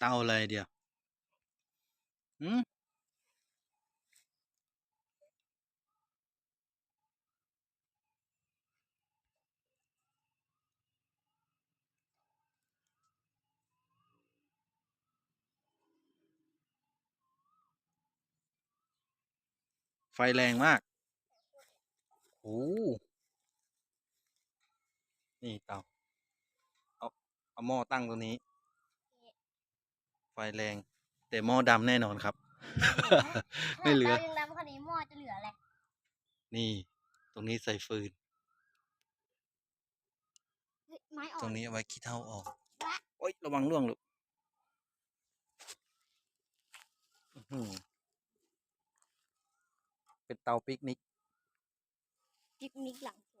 เตาอะไรเดียวหืมไฟแรงมากโอ้นี่เตาเอาเอาหม้อตั้งตรงนี้ ไฟแรง แต่หม้อดำแน่นอนครับ ข ไม่ นาด เหลือ เตายังดำขนาดนี้หม้อจะเหลืออะไร นี่ ตรงนี้ใส่ฟืน เฮ้ยไม้อ่ตอนรงนี้เอาไว้ขี้เถ้าออก วะ โอ๊ย ระวังร่วงลูกอื้อหือเป็นเตาปิกนิก ปิกนิกหลังสวน